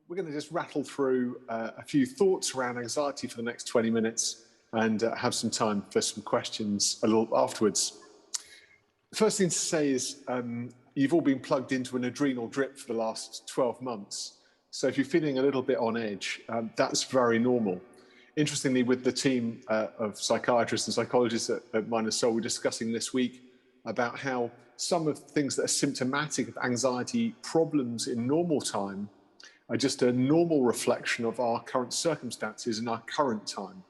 we're going to just rattle through a few thoughts around anxiety for the next 20 minutes and have some time for some questions a little afterwards. First thing to say is you've all been plugged into an adrenal drip for the last 12 months. So if you're feeling a little bit on edge, that's very normal. Interestingly, with the team of psychiatrists and psychologists at Mind and Soul, we're discussing this week about how some of the things that are symptomatic of anxiety problems in normal time are just a normal reflection of our current circumstances in our current time.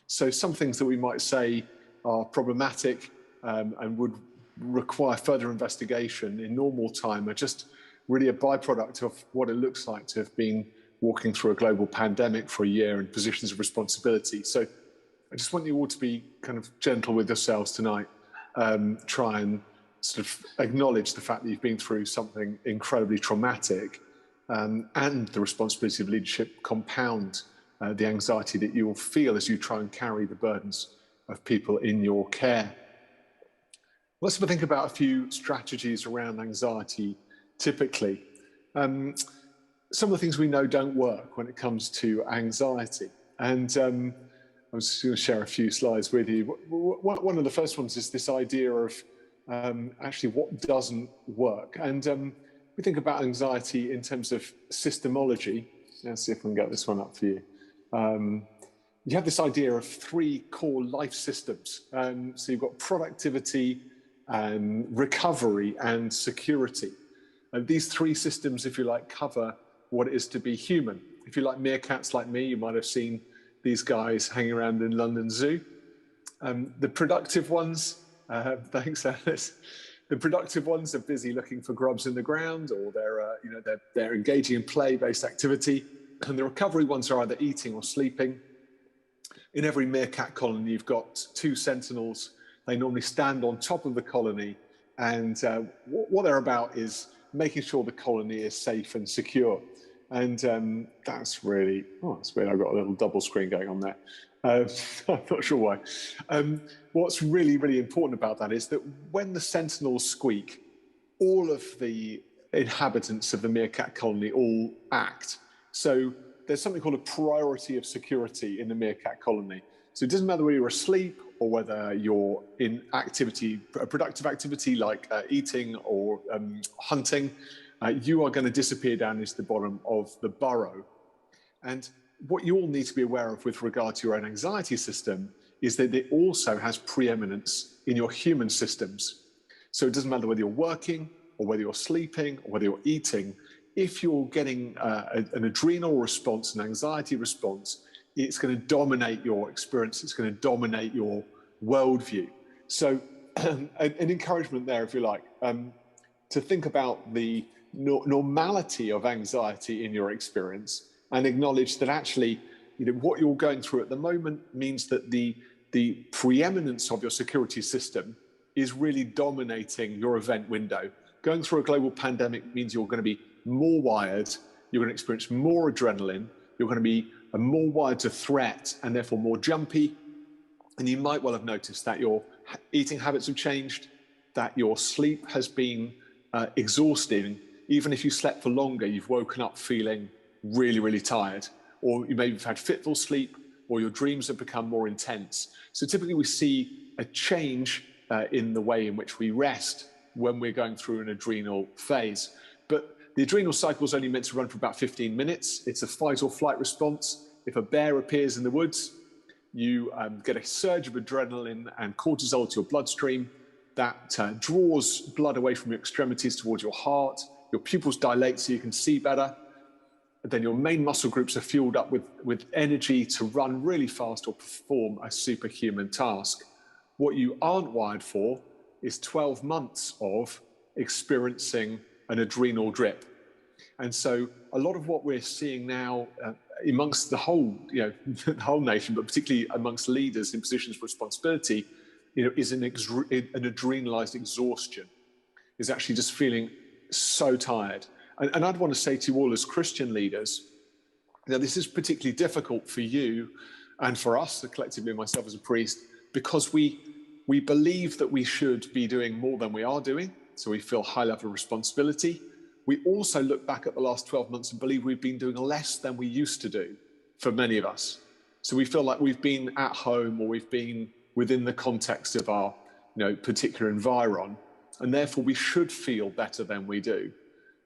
So some things that we might say are problematic and would require further investigation in normal time are just really a byproduct of what it looks like to have been walking through a global pandemic for a year in positions of responsibility. So I just want you all to be kind of gentle with yourselves tonight. Try and sort of acknowledge the fact that you've been through something incredibly traumatic, and the responsibility of leadership compound the anxiety that you will feel as you try and carry the burdens of people in your care. Let's think about a few strategies around anxiety typically. Some of the things we know don't work when it comes to anxiety. And I was just going to share a few slides with you. One of the first ones is this idea of actually what doesn't work. And we think about anxiety in terms of systemology. Let's see if we can get this one up for you. You have this idea of three core life systems. So you've got productivity, recovery, and security. And these three systems, if you like, cover what it is to be human. If you like meerkats like me, you might have seen these guys hanging around in London Zoo. The productive ones, thanks Alice, the productive ones are busy looking for grubs in the ground, or they're engaging in play-based activity. And the recovery ones are either eating or sleeping. In every meerkat colony, you've got two sentinels. They normally stand on top of the colony, and what they're about is making sure the colony is safe and secure. And that's really, that's weird. I've got a little double screen going on there. I'm not sure why. What's really, really important about that is that when the sentinels squeak, all of the inhabitants of the meerkat colony all act. So there's something called a priority of security in the meerkat colony. So it doesn't matter whether you're asleep or whether you're in activity, a productive activity like eating or hunting, you are going to disappear down into the bottom of the burrow. And what you all need to be aware of with regard to your own anxiety system is that it also has preeminence in your human systems. So it doesn't matter whether you're working or whether you're sleeping or whether you're eating. If you're getting an adrenal response, an anxiety response, it's going to dominate your experience. It's going to dominate your worldview. So an encouragement there, if you like, to think about the normality of anxiety in your experience and acknowledge that actually, what you're going through at the moment means that the preeminence of your security system is really dominating your event window. Going through a global pandemic means you're going to be more wired, you're going to experience more adrenaline, you're going to be more wired to threat and therefore more jumpy. And you might well have noticed that your eating habits have changed, that your sleep has been exhausting. Even if you slept for longer, you've woken up feeling really, really tired, or you maybe have had fitful sleep, or your dreams have become more intense. So typically we see a change in the way in which we rest when we're going through an adrenal phase. But the adrenal cycle is only meant to run for about 15 minutes. It's a fight or flight response. If a bear appears in the woods, you get a surge of adrenaline and cortisol to your bloodstream that draws blood away from your extremities towards your heart. Your pupils dilate so you can see better. And then your main muscle groups are fueled up with energy to run really fast or perform a superhuman task. What you aren't wired for is 12 months of experiencing an adrenal drip. And so a lot of what we're seeing now amongst the whole, the whole nation, but particularly amongst leaders in positions of responsibility, is an adrenalized exhaustion, is actually just feeling so tired. And I'd want to say to you all as Christian leaders, this is particularly difficult for you and for us, collectively myself as a priest, because we believe that we should be doing more than we are doing. So we feel high level of responsibility. we also look back at the last 12 months and believe we've been doing less than we used to do for many of us. So we feel like we've been at home, or we've been within the context of our particular environ, and therefore we should feel better than we do.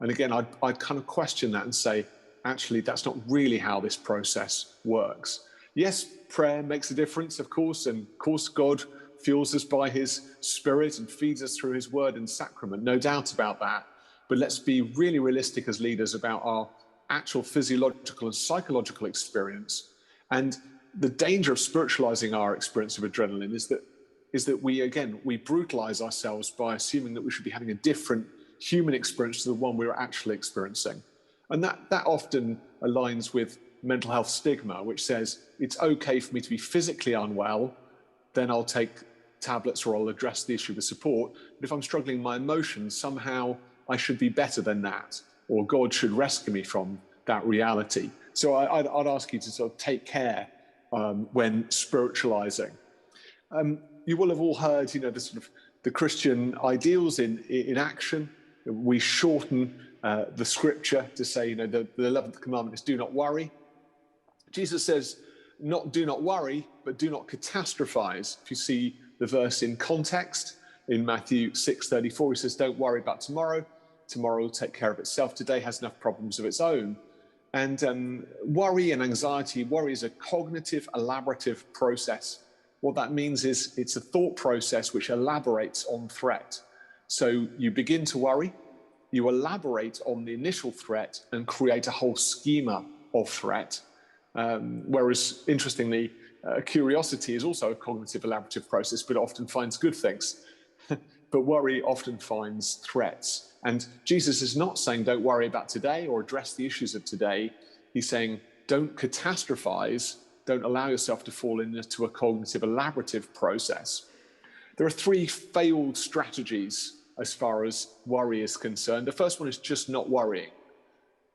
And again, I'd kind of question that and say, actually, that's not really how this process works. Yes, prayer makes a difference, of course, and of course God fuels us by his Spirit and feeds us through his word and sacrament, no doubt about that. But let's be really realistic as leaders about our actual physiological and psychological experience. And the danger of spiritualizing our experience of adrenaline is that we brutalize ourselves by assuming that we should be having a different human experience to the one we're actually experiencing. And that often aligns with mental health stigma, which says it's okay for me to be physically unwell, then I'll take tablets or I'll address the issue with support. But if I'm struggling with my emotions, somehow I should be better than that, or God should rescue me from that reality. So I'd ask you to sort of take care when spiritualizing. You will have all heard, the Christian ideals in action. We shorten the scripture to say, the 11th commandment is do not worry. Jesus says, do not worry, but do not catastrophize. If you see the verse in context, in Matthew 6:34, he says, don't worry about tomorrow. Tomorrow will take care of itself. Today has enough problems of its own. And worry and anxiety, worry is a cognitive, elaborative process. What that means is it's a thought process which elaborates on threat. So you begin to worry, you elaborate on the initial threat and create a whole schema of threat. Whereas, interestingly, curiosity is also a cognitive, elaborative process, but it often finds good things. But worry often finds threats. And Jesus is not saying don't worry about today or address the issues of today. He's saying don't catastrophize, don't allow yourself to fall into a cognitive, elaborative process. There are 3 failed strategies as far as worry is concerned. The first one is just not worrying.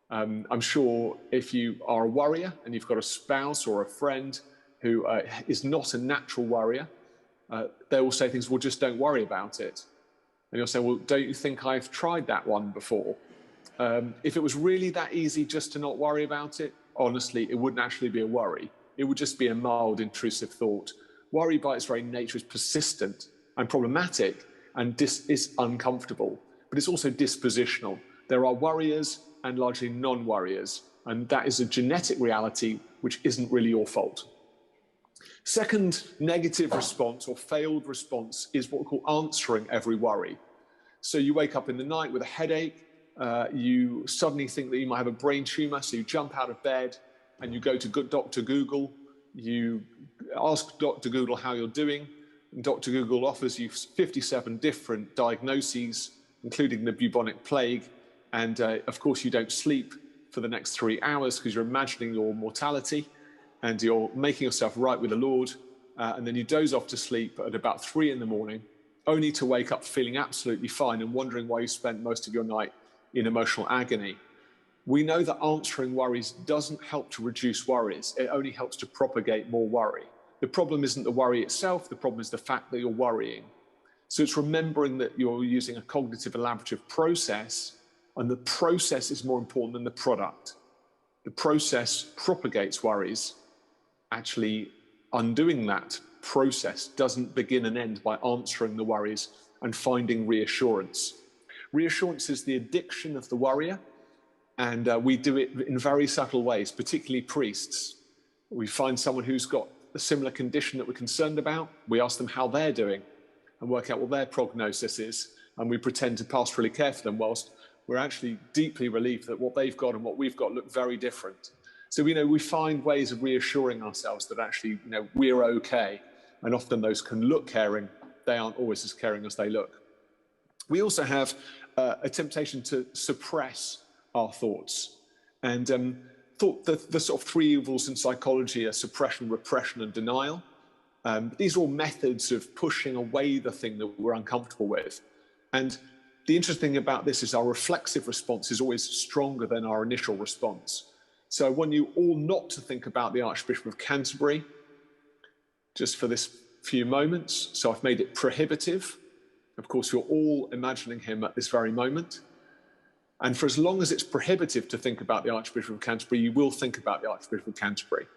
I'm sure if you are a worrier and you've got a spouse or a friend who is not a natural worrier, they will say things, well, just don't worry about it. And you'll say, well, don't you think I've tried that one before? If it was really that easy just to not worry about it, honestly, it wouldn't actually be a worry. It would just be a mild, intrusive thought. Worry by its very nature is persistent and problematic and is uncomfortable, but it's also dispositional. There are worriers and largely non-worriers, and that is a genetic reality which isn't really your fault. Second negative response or failed response is what we call answering every worry. So you wake up in the night with a headache, you suddenly think that you might have a brain tumor, so you jump out of bed and you go to Dr. Google, you ask Dr. Google how you're doing, and Dr. Google offers you 57 different diagnoses, including the bubonic plague, and of course you don't sleep for the next 3 hours because you're imagining your mortality and you're making yourself right with the Lord, and then you doze off to sleep at about 3 in the morning, only to wake up feeling absolutely fine and wondering why you spent most of your night in emotional agony. We know that answering worries doesn't help to reduce worries. It only helps to propagate more worry. The problem isn't the worry itself. The problem is the fact that you're worrying. So it's remembering that you're using a cognitive elaborative process, and the process is more important than the product. The process propagates worries. Actually, undoing that process doesn't begin and end by answering the worries and finding reassurance. Reassurance is the addiction of the worrier, and we do it in very subtle ways, particularly priests. We find someone who's got a similar condition that we're concerned about. We ask them how they're doing and work out what their prognosis is, and we pretend to pastorally care for them whilst we're actually deeply relieved that what they've got and what we've got look very different. So we find ways of reassuring ourselves that actually we're okay, and often those can look caring. They aren't always as caring as they look. We also have a temptation to suppress our thoughts, and thought that the sort of 3 evils in psychology are suppression, repression, and denial. These are all methods of pushing away the thing that we're uncomfortable with. And the interesting thing about this is our reflexive response is always stronger than our initial response. So I want you all not to think about the Archbishop of Canterbury just for this few moments. So I've made it prohibitive. Of course, you're all imagining him at this very moment. And for as long as it's prohibitive to think about the Archbishop of Canterbury, you will think about the Archbishop of Canterbury.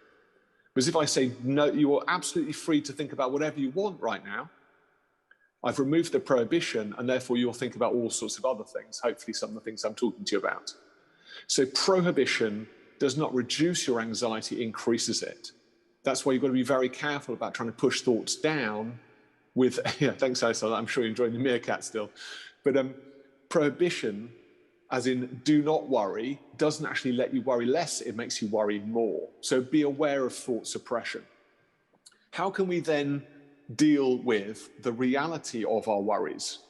Because if I say, no, you are absolutely free to think about whatever you want right now, I've removed the prohibition, and therefore you'll think about all sorts of other things, hopefully some of the things I'm talking to you about. So prohibition does not reduce your anxiety, increases it. That's why you've got to be very careful about trying to push thoughts down with, yeah, thanks, Aisha, I'm sure you're enjoying the meerkat still. But prohibition, as in do not worry, doesn't actually let you worry less, it makes you worry more. So be aware of thought suppression. How can we then deal with the reality of our worries?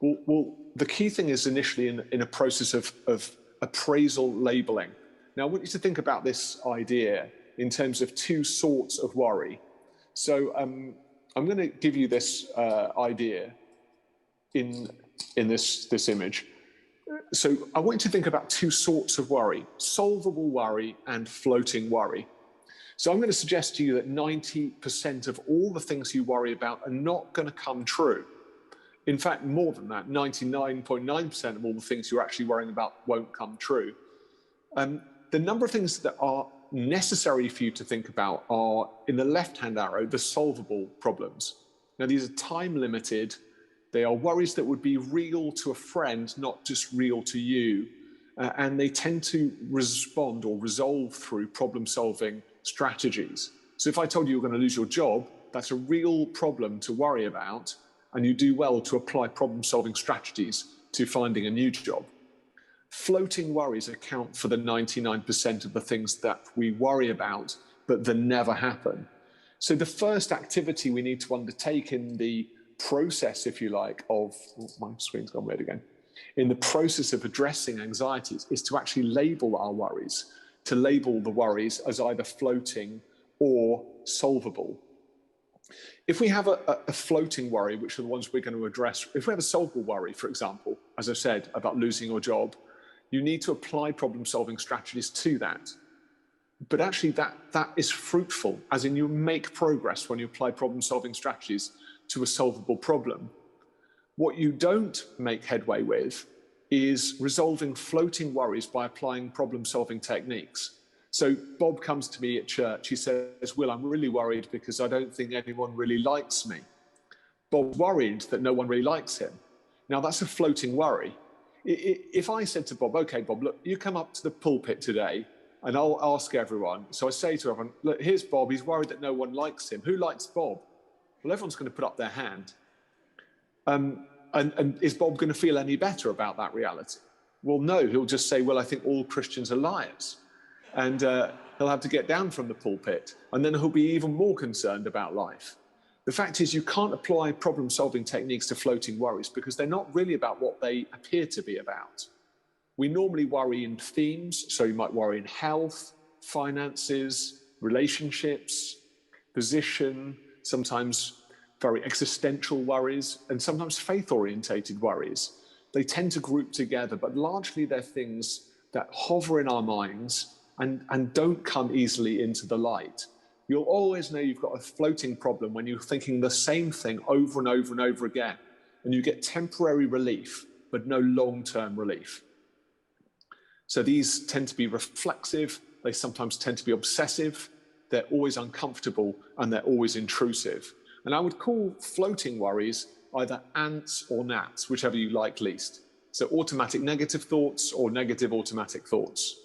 Well, the key thing is initially in a process of appraisal labeling. Now, I want you to think about this idea in terms of two sorts of worry. So I'm going to give you this idea in this image. So I want you to think about two sorts of worry: solvable worry and floating worry. So I'm going to suggest to you that 90% of all the things you worry about are not going to come true. In fact, more than that, 99.9% of all the things you're actually worrying about won't come true. The number of things that are necessary for you to think about are, in the left-hand arrow, the solvable problems. Now, these are time-limited. They are worries that would be real to a friend, not just real to you. And they tend to respond or resolve through problem-solving strategies. So if I told you you're going to lose your job, that's a real problem to worry about, and you do well to apply problem-solving strategies to finding a new job. Floating worries account for the 99% of the things that we worry about, but that never happen. So the first activity we need to undertake in the process, if you like, of, my screen's gone weird again, in the process of addressing anxieties is to actually label our worries, to label the worries as either floating or solvable. If we have a floating worry, which are the ones we're going to address, if we have a solvable worry, for example, as I said, about losing your job, you need to apply problem-solving strategies to that. But actually that is fruitful, as in you make progress when you apply problem-solving strategies to a solvable problem. What you don't make headway with is resolving floating worries by applying problem-solving techniques. So Bob comes to me at church, he says, Will, I'm really worried because I don't think anyone really likes me. Bob's worried that no one really likes him. Now that's a floating worry. If I said to Bob, okay, Bob, look, you come up to the pulpit today and I'll ask everyone. So I say to everyone, look, here's Bob, he's worried that no one likes him. Who likes Bob? Well, everyone's going to put up their hand. And is Bob going to feel any better about that reality? Well, no, he'll just say, well, I think all Christians are liars. And he'll have to get down from the pulpit, and then he'll be even more concerned about life. The fact is, you can't apply problem-solving techniques to floating worries because they're not really about what they appear to be about. We normally worry in themes, so you might worry in health, finances, relationships, position, sometimes very existential worries, and sometimes faith-orientated worries. They tend to group together, but largely they're things that hover in our minds and don't come easily into the light. You'll always know you've got a floating problem when you're thinking the same thing over and over and over again, and you get temporary relief, but no long-term relief. So these tend to be reflexive, they sometimes tend to be obsessive, they're always uncomfortable, and they're always intrusive. And I would call floating worries either ants or gnats, whichever you like least. So automatic negative thoughts or negative automatic thoughts.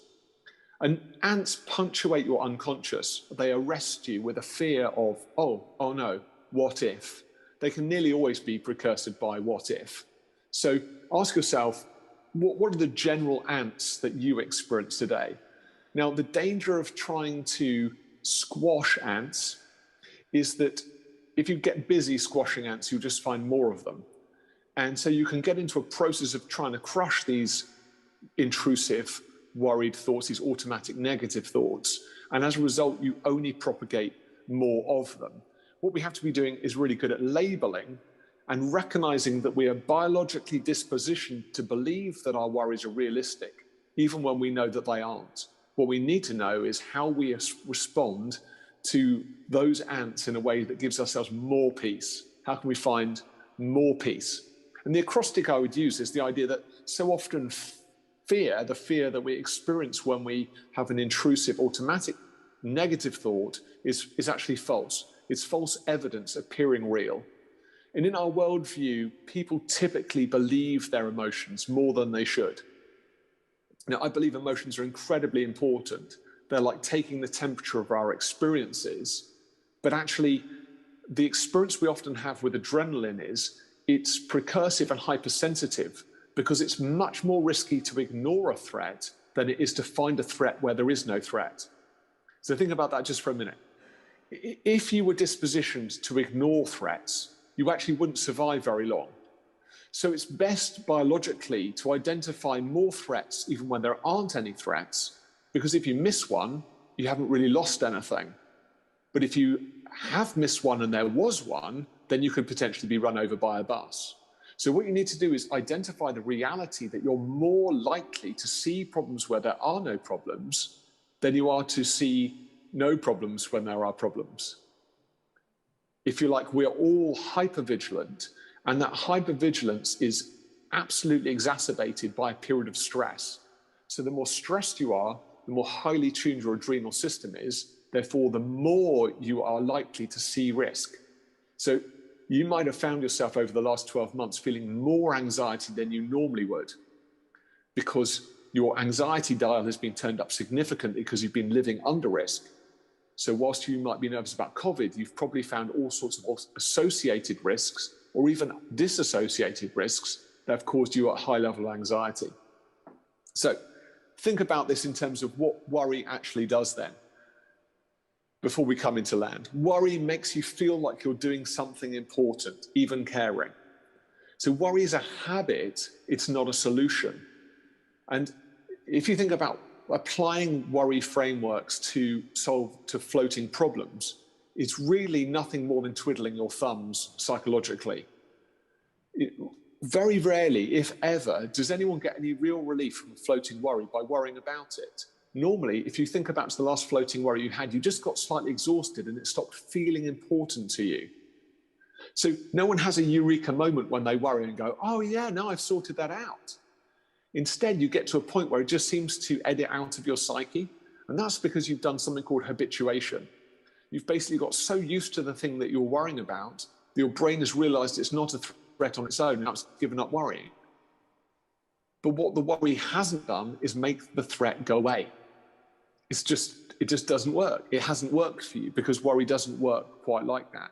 And ants punctuate your unconscious. They arrest you with a fear of, oh no, what if? They can nearly always be precursored by what if. So ask yourself, what are the general ants that you experience today? Now, the danger of trying to squash ants is that if you get busy squashing ants, you'll just find more of them. And so you can get into a process of trying to crush these intrusive, worried thoughts, these automatic negative thoughts. And as a result, you only propagate more of them. What we have to be doing is really good at labeling and recognizing that we are biologically dispositioned to believe that our worries are realistic, even when we know that they aren't. What we need to know is how we respond to those ants in a way that gives ourselves more peace. How can we find more peace? And the acrostic I would use is the idea that so often fear, the fear that we experience when we have an intrusive, automatic, negative thought, is actually false. It's false evidence appearing real. And in our worldview, people typically believe their emotions more than they should. Now, I believe emotions are incredibly important. They're like taking the temperature of our experiences. But actually, the experience we often have with adrenaline is it's precursive and hypersensitive because it's much more risky to ignore a threat than it is to find a threat where there is no threat. So think about that just for a minute. If you were dispositioned to ignore threats, you actually wouldn't survive very long. So it's best biologically to identify more threats even when there aren't any threats, because if you miss one, you haven't really lost anything. But if you have missed one and there was one, then you could potentially be run over by a bus. So what you need to do is identify the reality that you're more likely to see problems where there are no problems than you are to see no problems when there are problems. If you like, we're all hypervigilant, and that hypervigilance is absolutely exacerbated by a period of stress. So the more stressed you are, the more highly tuned your adrenal system is, therefore the more you are likely to see risk. So you might have found yourself over the last 12 months feeling more anxiety than you normally would, because your anxiety dial has been turned up significantly because you've been living under risk. So whilst you might be nervous about COVID, you've probably found all sorts of associated risks or even disassociated risks that have caused you a high level of anxiety. So think about this in terms of what worry actually does then. Before we come into land, worry makes you feel like you're doing something important, even caring. So worry is a habit, it's not a solution. And if you think about applying worry frameworks to floating problems, it's really nothing more than twiddling your thumbs psychologically. Very rarely, if ever, does anyone get any real relief from a floating worry by worrying about it. Normally, if you think about the last floating worry you had, you just got slightly exhausted and it stopped feeling important to you. So no one has a eureka moment when they worry and go, oh yeah, now I've sorted that out. Instead, you get to a point where it just seems to edit out of your psyche. And that's because you've done something called habituation. You've basically got so used to the thing that you're worrying about, that your brain has realized it's not a threat on its own, and now it's given up worrying. But what the worry hasn't done is make the threat go away. It just doesn't work. It hasn't worked for you because worry doesn't work quite like that.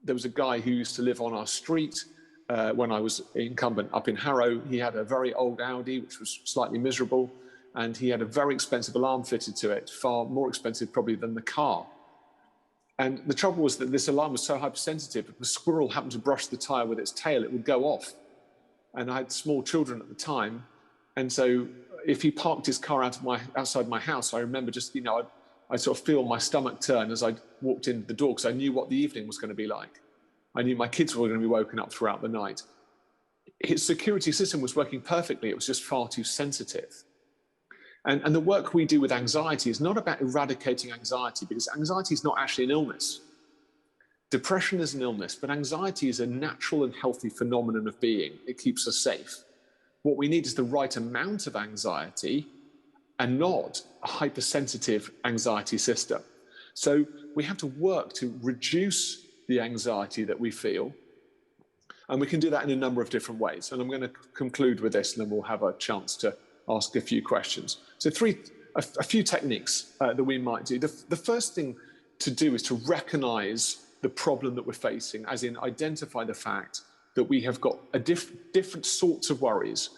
There was a guy who used to live on our street when I was incumbent up in Harrow. He had a very old Audi, which was slightly miserable, and he had a very expensive alarm fitted to it, far more expensive probably than the car. And the trouble was that this alarm was so hypersensitive, if a squirrel happened to brush the tyre with its tail, it would go off. And I had small children at the time, and so if he parked his car outside my house, I remember just, I sort of feel my stomach turn as I walked into the door, because I knew what the evening was going to be like. I knew my kids were going to be woken up throughout the night. His security system was working perfectly. It was just far too sensitive. And the work we do with anxiety is not about eradicating anxiety, because anxiety is not actually an illness. Depression is an illness, but anxiety is a natural and healthy phenomenon of being. It keeps us safe. What we need is the right amount of anxiety and not a hypersensitive anxiety system. So we have to work to reduce the anxiety that we feel. And we can do that in a number of different ways. And I'm going to conclude with this, and then we'll have a chance to ask a few questions. So a few techniques that we might do. The first thing to do is to recognize the problem that we're facing, as in identify the fact that we have got different sorts of worries.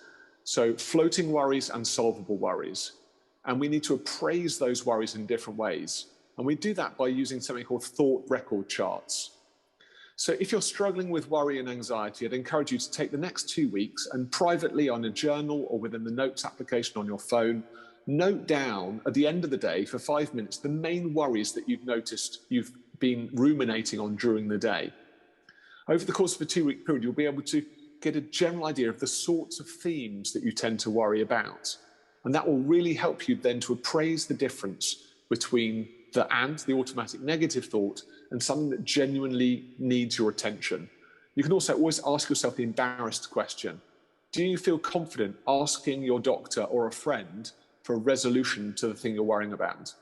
So floating worries and solvable worries. And we need to appraise those worries in different ways. And we do that by using something called thought record charts. So if you're struggling with worry and anxiety, I'd encourage you to take the next 2 weeks and privately on a journal or within the notes application on your phone, note down at the end of the day for 5 minutes the main worries that you've noticed you've been ruminating on during the day. Over the course of a 2-week period, you'll be able to get a general idea of the sorts of themes that you tend to worry about. And that will really help you then to appraise the difference between the automatic negative thought, and something that genuinely needs your attention. You can also always ask yourself the embarrassed question. Do you feel confident asking your doctor or a friend for a resolution to the thing you're worrying about?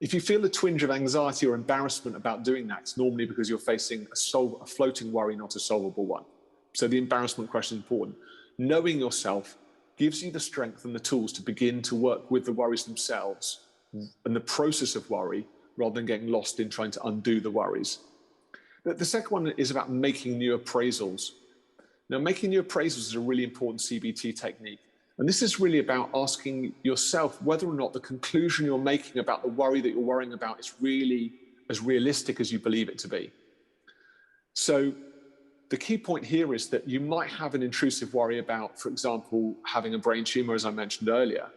If you feel a twinge of anxiety or embarrassment about doing that, it's normally because you're facing a floating worry, not a solvable one. So the embarrassment question is important. Knowing yourself gives you the strength and the tools to begin to work with the worries themselves and the process of worry, rather than getting lost in trying to undo the worries. The second one is about making new appraisals. Now, making new appraisals is a really important CBT technique. And this is really about asking yourself whether or not the conclusion you're making about the worry that you're worrying about is really as realistic as you believe it to be. So the key point here is that you might have an intrusive worry about, for example, having a brain tumor, as I mentioned earlier,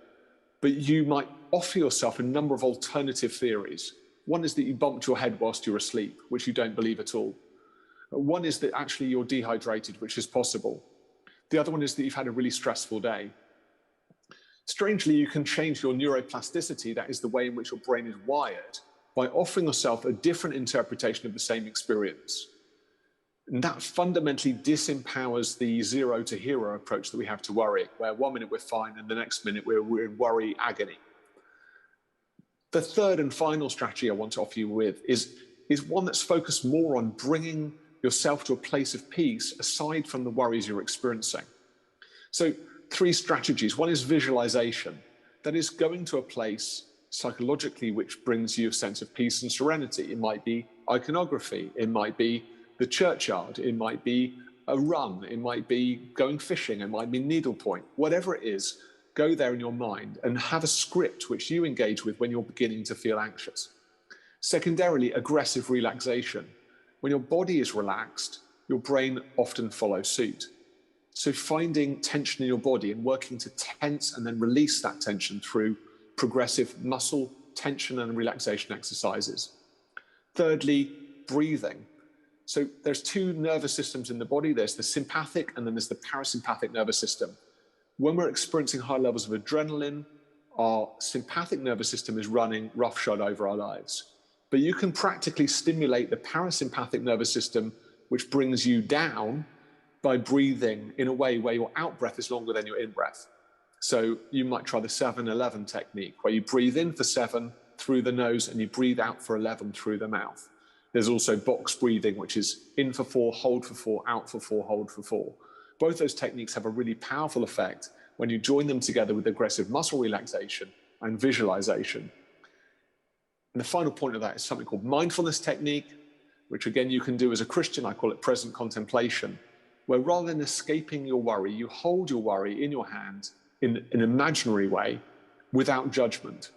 but you might offer yourself a number of alternative theories. One is that you bumped your head whilst you're asleep, which you don't believe at all. One is that actually you're dehydrated, which is possible. The other one is that you've had a really stressful day. Strangely, you can change your neuroplasticity, that is the way in which your brain is wired, by offering yourself a different interpretation of the same experience. And that fundamentally disempowers the zero to hero approach that we have to worry, where 1 minute we're fine and the next minute we're in worry agony. The third and final strategy I want to offer you with is one that's focused more on bringing yourself to a place of peace aside from the worries you're experiencing. So 3 strategies. One is visualization. That is going to a place psychologically which brings you a sense of peace and serenity. It might be iconography. It might be the churchyard. It might be a run. It might be going fishing. It might be needlepoint. Whatever it is, go there in your mind and have a script which you engage with when you're beginning to feel anxious. Secondarily, aggressive relaxation. When your body is relaxed, your brain often follows suit. So finding tension in your body and working to tense and then release that tension through progressive muscle tension and relaxation exercises. Thirdly, breathing. So there's 2 nervous systems in the body. There's the sympathetic and then there's the parasympathetic nervous system. When we're experiencing high levels of adrenaline, our sympathetic nervous system is running roughshod over our lives. But you can practically stimulate the parasympathetic nervous system, which brings you down, by breathing in a way where your out breath is longer than your in breath. So you might try the 7-11 technique, where you breathe in for 7 through the nose and you breathe out for 11 through the mouth. There's also box breathing, which is in for 4, hold for 4, out for 4, hold for 4. Both those techniques have a really powerful effect when you join them together with aggressive muscle relaxation and visualization. And the final point of that is something called mindfulness technique, which again you can do as a Christian. I call it present contemplation, where rather than escaping your worry, you hold your worry in your hand in an imaginary way without judgment.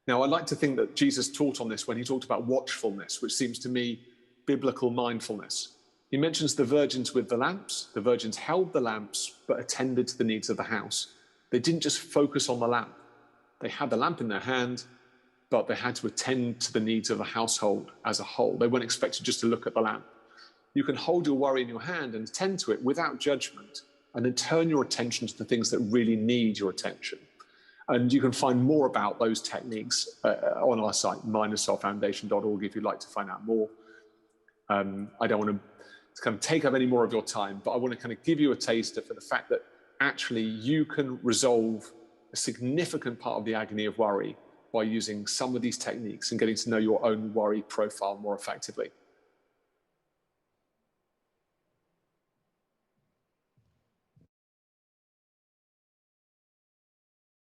Now, I like to think that Jesus taught on this when he talked about watchfulness, which seems to me biblical mindfulness. He mentions the virgins with the lamps. The virgins held the lamps, but attended to the needs of the house. They didn't just focus on the lamp. They had the lamp in their hand, but they had to attend to the needs of the household as a whole. They weren't expected just to look at the lamp. You can hold your worry in your hand and attend to it without judgment, and then turn your attention to the things that really need your attention. And you can find more about those techniques on our site, minusselffoundation.org, if you'd like to find out more. I don't want to kind of take up any more of your time, but I want to kind of give you a taster for the fact that actually you can resolve a significant part of the agony of worry by using some of these techniques and getting to know your own worry profile more effectively.